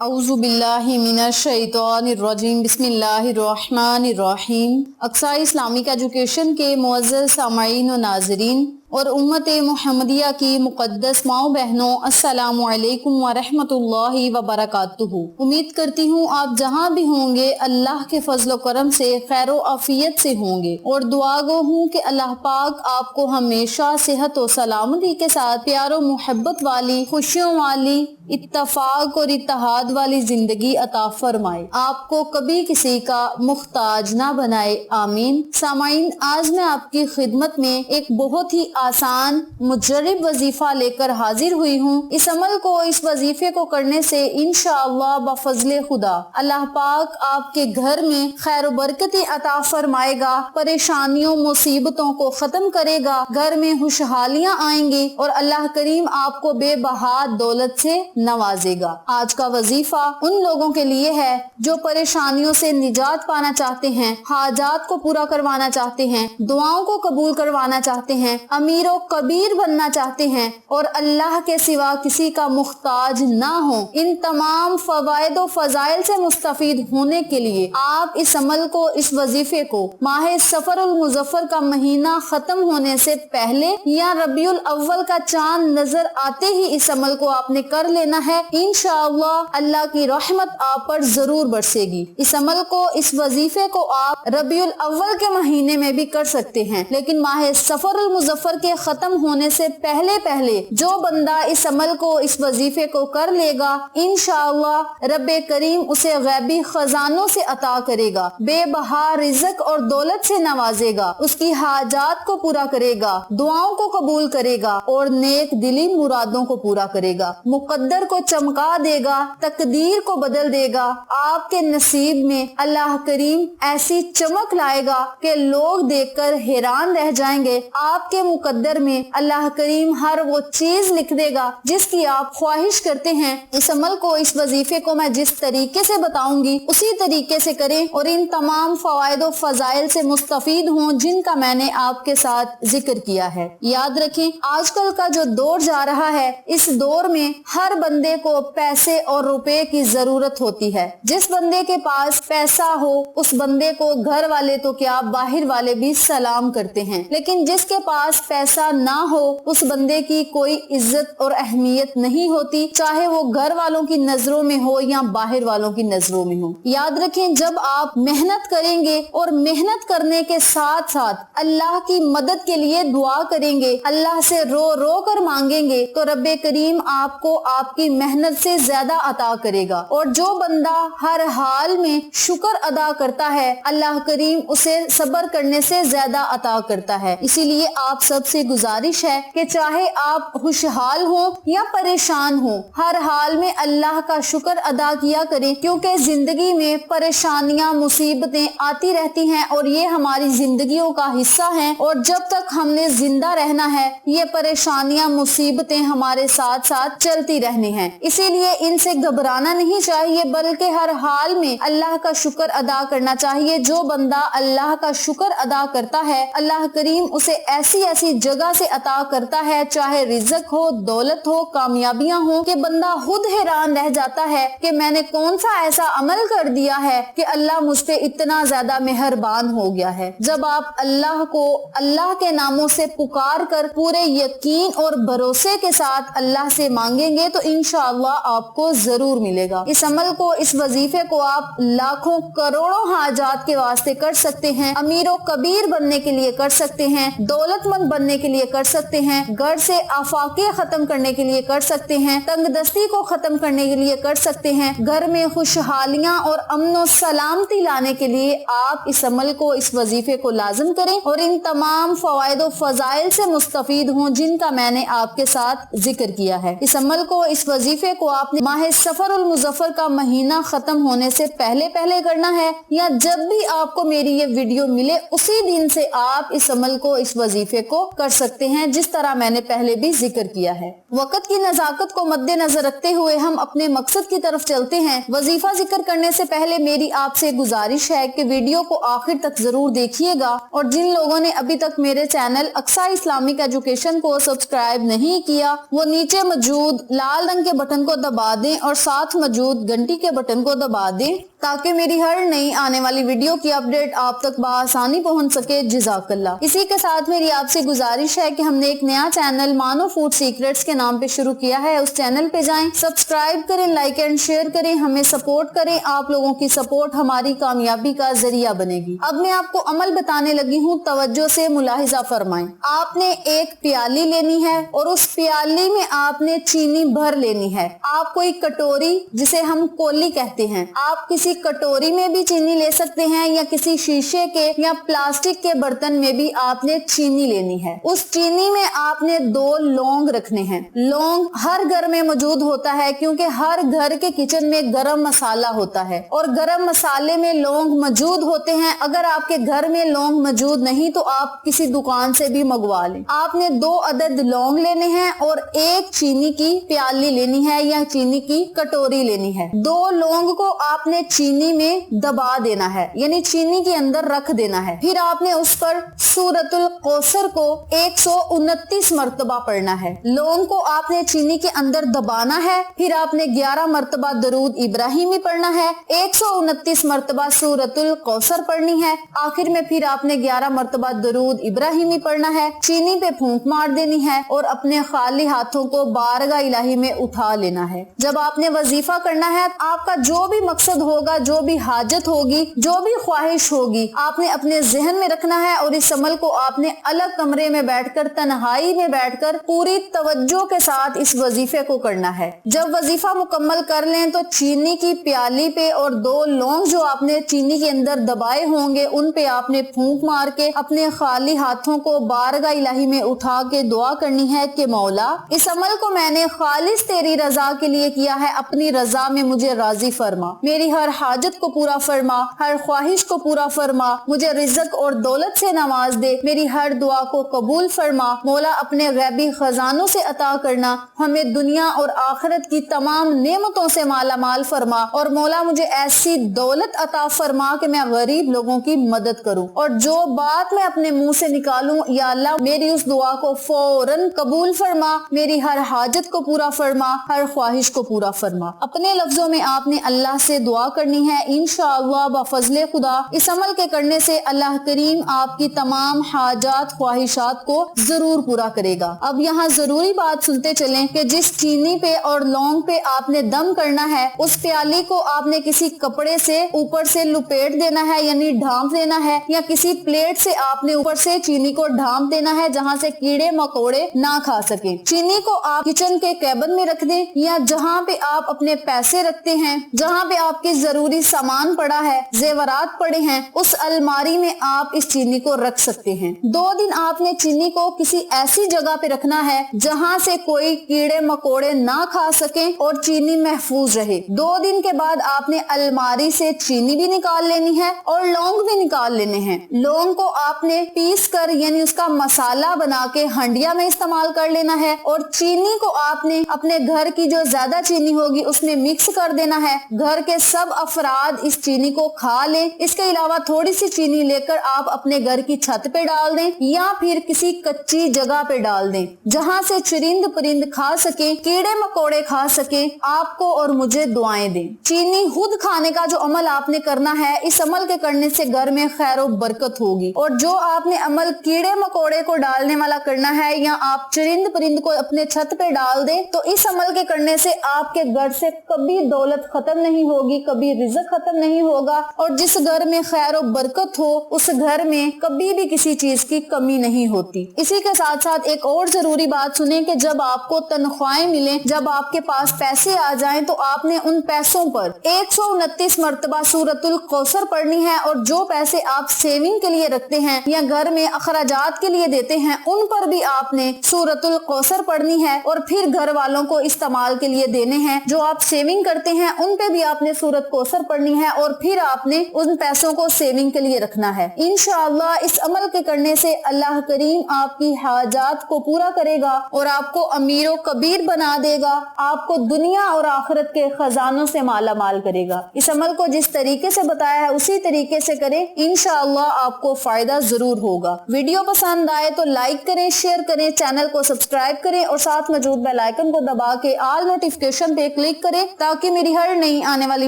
औज़ु बिल्लाहि मिनश शैतानिर रजीम बिस्मिल्लाहिर्रहमानिर रहीम। Aqsa Islamic education के मुअज़्ज़ज़ सामाईन व नाज़रीन और उम्मत मुहम्मदिया की मुक़द्दस माओ बहनों, अस्सलामु अलैकुम व रहमतुल्लाहि व बरकातुहू। उम्मीद करती हूँ आप जहाँ भी होंगे अल्लाह के फजल करम से खैर आफियत से होंगे और दुआ गो हूँ कि अल्लाह पाक आपको हमेशा सेहत और सलामती के साथ प्यार और मोहब्बत वाली, खुशियों वाली, इत्तफाक और इत्तेहाद वाली जिंदगी अता फरमाए, आपको कभी किसी का मुख्ताज ना बनाए, आमीन। सामाईन, आज मैं आपकी खिदमत में एक बहुत ही आसान मुजर्रिब वजीफा लेकर हाजिर हुई हूँ। इस अमल को, इस वजीफे को करने से इंशाअल्लाह बफज़ले खुदा अल्लाह पाक आपके घर में खैर बरकतें अता फरमाएगा, परेशानियों मुसीबतों को खत्म करेगा, घर में खुशहालियाँ आएंगी और अल्लाह करीम आपको बेबहा दौलत से नवाजेगा। आज का वजीफा उन लोगों के लिए है जो परेशानियों से निजात पाना चाहते हैं, हाजात को पूरा करवाना चाहते हैं, दुआओं को कबूल करवाना चाहते हैं, अमीरों कबीर बनना चाहते हैं और अल्लाह के सिवा किसी का मुख्ताज ना हो। इन तमाम फवायद व फजाइल से मुस्तफीद होने के लिए आप इस अमल को, इस वजीफे को माह सफरुल मुजफ्फर का महीना खत्म होने से पहले या रबीउल अव्वल का चांद नजर आते ही इस अमल को आपने कर लेना है। इंशाअल्लाह अल्लाह की रहमत आप पर जरूर बरसेगी। इस अमल को, इस वजीफे को आप रबीउल अव्वल के महीने में भी कर सकते हैं, लेकिन माह सफरुल मुजफ्फर के खत्म होने से पहले पहले जो बंदा इस अमल को, इस वजीफे को कर लेगा, इंशाअल्लाह रब्बे करीम उसे गैबी खजानों से अता करेगा, बेबहा रिज़्क और दौलत से नवाजेगा, उसकी हाजात को पूरा करेगा, दुआओं को कबूल करेगा और नेक दिली मुरादों को पूरा करेगा, मुकद्दर को चमका देगा, तकदीर को बदल देगा। आपके नसीब में अल्लाह करीम ऐसी चमक लाएगा कि लोग देखकर हैरान रह जाएंगे। आपके मुकद्दर में अल्लाह करीम हर वो चीज लिख देगा जिसकी आप ख्वाहिश करते हैं। इस अमल को, इस वजीफे को मैं जिस तरीके से बताऊंगी उसी तरीके से करें और इन तमाम फवायद व फजाइल से मुस्तफीद हों जिनका मैंने आपके साथ जिक्र किया है। याद रखें, आजकल का जो दौर जा रहा है, इस दौर में हर बंदे को पैसे और रुपए की जरूरत होती है। जिस बंदे के पास पैसा हो उस बंदे को घर वाले तो क्या, बाहर वाले भी सलाम करते हैं, लेकिन जिसके पास पैसा ना हो उस बंदे की कोई इज्जत और अहमियत नहीं होती, चाहे वो घर वालों की नजरों में हो या बाहर वालों की नजरों में हो। याद रखें, जब आप मेहनत करेंगे और मेहनत करने के साथ साथ अल्लाह की मदद के लिए दुआ करेंगे, अल्लाह से रो रो कर मांगेंगे, तो रब्बे करीम आपको आपकी मेहनत से ज्यादा अता करेगा। और जो बंदा हर हाल में शुक्र अदा करता है, अल्लाह करीम उसे सब्र करने से ज्यादा अता करता है। इसीलिए आप सबसे गुजारिश है कि चाहे आप खुशहाल हो या परेशान हो, हर हाल में अल्लाह का शुक्र अदा किया करें, क्योंकि जिंदगी में परेशानियां, मुसीबतें आती रहती हैं और ये हमारी जिंदगियों का हिस्सा हैं और जब तक हमने जिंदा रहना है ये परेशानियां, मुसीबतें हमारे साथ साथ चलती रहनी हैं। इसीलिए इनसे घबराना नहीं चाहिए, बल्कि हर हाल में अल्लाह का शुक्र अदा करना चाहिए। जो बंदा अल्लाह का शुक्र अदा करता है, अल्लाह करीम उसे ऐसी ऐसी जगह से अता करता है, चाहे रिज़्क हो, दौलत हो, कामयाबियां हो, कि बंदा खुद हैरान रह जाता है कि मैंने कौन सा ऐसा अमल कर दिया है कि अल्लाह मुझ पे इतना ज्यादा मेहरबान हो गया है। जब आप अल्लाह को अल्लाह के नामों से पुकार कर पूरे यकीन और भरोसे के साथ अल्लाह से मांगेंगे तो इंशाअल्लाह आपको जरूर मिलेगा। इस अमल को, इस वजीफे को आप लाखों करोड़ों हाजात के वास्ते कर सकते हैं, अमीरों कबीर बनने के लिए कर सकते हैं, दौलतमंद बनने के लिए कर सकते हैं, घर से आफाके खत्म करने के लिए कर सकते हैं, तंगदस्ती को खत्म करने के लिए कर सकते हैं, घर में खुशहालियां और अमन सलामती लाने के लिए आप इस अमल को, इस वजीफे को लाजिम करें और इन तमाम फवायद व फजाइल से मुस्तफीद हों जिनका मैंने आपके साथ जिक्र किया है। इस अमल को, इस वजीफे को आपने माह सफरुल मुजफ्फर का महीना खत्म होने से पहले पहले करना है या जब भी आपको मेरी ये वीडियो मिले उसी दिन से आप इस अमल को, इस वजीफे को कर सकते हैं, जिस तरह मैंने पहले भी जिक्र किया है। वक्त की नजाकत को मद्देनजर रखते हुए हम अपने मकसद की तरफ चलते हैं। वजीफा जिक्र करने से पहले मेरी आपसे गुजारिश है कि वीडियो को आखिर तक जरूर देखिएगा और जिन लोगों ने अभी तक मेरे चैनल अक्सा इस्लामिक एजुकेशन को सब्सक्राइब नहीं किया वो नीचे मौजूद लाल रंग के बटन को दबा दें और साथ मौजूद घंटी के बटन को दबा दें ताकि मेरी हर नई आने वाली वीडियो की अपडेट आप तक बआसानी पहुंच सके। जज़ाकल्लाह। इसी के साथ मेरी आपसे गुजारिश है कि हमने एक नया चैनल मानो फूड सीक्रेट्स के नाम पे शुरू किया है। उस चैनल पे जाएं, सब्सक्राइब करें, लाइक एंड शेयर करें, हमें सपोर्ट करें। आप लोगों की सपोर्ट हमारी कामयाबी का जरिया बनेगी। अब मैं आपको अमल बताने लगी हूँ, तवज्जो से मुलाहिजा फरमाएं। आपने एक प्याली लेनी है और उस प्याली में आपने चीनी भर लेनी है। आप कोई कटोरी, जिसे हम कोली कहते हैं, आप किसी कटोरी में भी चीनी ले सकते हैं या किसी शीशे के या प्लास्टिक के बर्तन में भी आपने चीनी लेनी है। उस चीनी में आपने 2 लौंग रखने हैं। लौंग हर घर में मौजूद होता है क्योंकि हर घर के किचन में गरम मसाला होता है और गरम मसाले में लौंग मौजूद होते हैं। अगर आपके घर में लौंग मौजूद नहीं तो आप किसी दुकान से भी मंगवा लें। आपने 2 अदद लौंग लेने हैं और 1 चीनी की प्याली लेनी है या चीनी की कटोरी लेनी है। 2 लौंग को आपने चीनी में दबा देना है, यानी चीनी के अंदर रख देना है। फिर आपने उस पर सूरतुल कौसर को 129 मरतबा पढ़ना है। लौंग को आपने चीनी के अंदर दबाना है। फिर आपने 11 मरतबा दरूद इब्राहिमी पढ़ना है, 129 मरतबा सूरतुल कौसर पढ़नी है। आखिर में फिर आपने 11 मरतबा दरूद इब्राहिमी पढ़ना है। चीनी पे फूंक मार देनी है और अपने खाली हाथों को बारगाह इलाही में उठा लेना है। जब आपने वजीफा करना है, आपका जो भी मकसद होगा, जो भी हाजत होगी, जो भी ख्वाहिश होगी, आपने अपने जहन में रखना है और इस अमल को आपने अलग कमरे में बैठकर, तन्हाई में बैठकर पूरी तवज्जो के साथ इस वजीफे को करना है। जब वजीफा मुकम्मल कर लें तो चीनी की प्याली पे और 2 लौंग जो आपने चीनी के अंदर दबाए होंगे उन पे आपने फूंक मार के अपने खाली हाथों को बारगाह इलाही में उठा के दुआ करनी है कि मौला, इस अमल को मैंने खालिस तेरी रजा के लिए किया है, अपनी रजा में मुझे राजी फरमा, मेरी हर हाजत को पूरा फरमा, हर ख्वाहिश को पूरा फरमा, मुझे रिज़्क़ और दौलत से नवाज दे, मेरी हर दुआ को कबूल फरमा। मौला अपने गैबी खजानों से अता करना, हमें दुनिया और आखिरत की तमाम नेमतों से माला माल फरमा और मौला मुझे ऐसी दौलत अता फरमा कि मैं गरीब लोगों की मदद करूं और जो बात मैं अपने मुंह से निकालूं, या अल्लाह मेरी उस दुआ को फौरन कबूल फरमा, मेरी हर हाजत को पूरा फरमा, हर ख्वाहिश को पूरा फरमा। अपने लफ्जों में आपने अल्लाह से दुआ करनी है। इंशाअल्लाह बफज़ले खुदा इस अमल के करने से अल्लाह करीम आपकी तमाम हाजात ख्वाहिशात को जरूर पूरा करेगा। अब यहाँ जरूरी बात सुनते चलें कि जिस चीनी पे और लौंग पे आपने दम करना है, उस प्याली को आपने किसी कपड़े से ऊपर से लुपेट देना है, यानी ढांप देना है, या किसी प्लेट से आपने ऊपर से चीनी को ढांप देना है जहाँ से कीड़े मकोड़े ना खा सके। चीनी को आप किचन के कैबिन में रख दें या जहाँ पे आप अपने पैसे रखते हैं, जहाँ पे आपके जरूरी सामान पड़ा है, जेवरात पड़े हैं, उस अलमारी में आप इस चीनी को रख सकते हैं। 2 दिन आपने चीनी को किसी ऐसी जगह पे रखना है जहाँ से कोई कीड़े मकोड़े ना खा सके और चीनी महफूज रहे। 2 दिन के बाद आपने अलमारी से चीनी भी निकाल लेनी है और लौंग भी निकाल लेने हैं। लौंग को आपने पीस कर यानी उसका मसाला बना के हंडिया में इस्तेमाल कर लेना है और चीनी को आपने अपने घर की जो ज्यादा चीनी होगी उसमें मिक्स कर देना है। घर के सब अफराद इस चीनी को खा लें। इसके अलावा थोड़ी सी चीनी लेकर आप अपने घर की छत पे डाल दें या फिर किसी कच्ची जगह पे डाल दें जहां से चुरिंद परिंद खा सके, कीड़े मकोड़े खा सके, आपको और मुझे दुआएं दें। चीनी खुद खाने का जो अमल आपने करना है, इस अमल के करने से घर में खैर और बरकत होगी। और जो आपने अमल कीड़े मकोड़े को डालने वाला करना है या आप चुरिंद परिंद को अपने छत पे डाल दें, तो इस अमल के करने से आपके घर से कभी दौलत खत्म नहीं होगी, कभी रिज़्क़ खत्म नहीं होगा और जिस घर में खैर और बरकत हो उस घर में कभी भी किसी चीज की कमी नहीं होती। इसी के साथ साथ एक और जरूरी बात सुने कि जब आपको तनख्वाहें मिलें, जब आपके पास पैसे आ जाएं, तो आपने उन पैसों पर 129 मरतबा सूरतुल कौसर पढ़नी है और जो पैसे आप सेविंग के लिए रखते हैं या घर में अखराजात के लिए देते हैं उन पर भी आपने सूरतुल कौसर पढ़नी है और फिर घर वालों को इस्तेमाल के लिए देने हैं। जो आप सेविंग करते हैं उन पे भी आपने सूरत कौसर पढ़नी है और फिर आपने उन पैसों को सेविंग के लिए रखना है। इंशाअल्लाह इस अमल के करने से अल्लाह करीम आपकी हाजात को पूरा करेगा और आपको अमीरो कबीर बना देगा, आपको दुनिया और आखिरत के खजानों से माला माल करेगा। इस अमल को जिस तरीके से बताया है उसी तरीके से करें, इंशाअल्लाह आपको फायदा जरूर होगा। वीडियो पसंद आए तो लाइक करें, शेयर करें, चैनल को सब्सक्राइब करें और साथ मौजूद बेल आइकन को دبا کے آل نوٹیفیکیشن پہ کلک کریں تاکہ میری ہر نئی آنے والی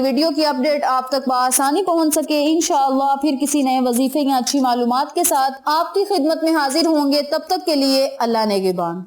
ویڈیو کی اپڈیٹ آپ تک بآسانی پہنچ سکے۔ انشاءاللہ پھر کسی نئے وظیفے یا اچھی معلومات کے ساتھ آپ کی خدمت میں حاضر ہوں گے، تب تک کے لیے اللہ نگہبان۔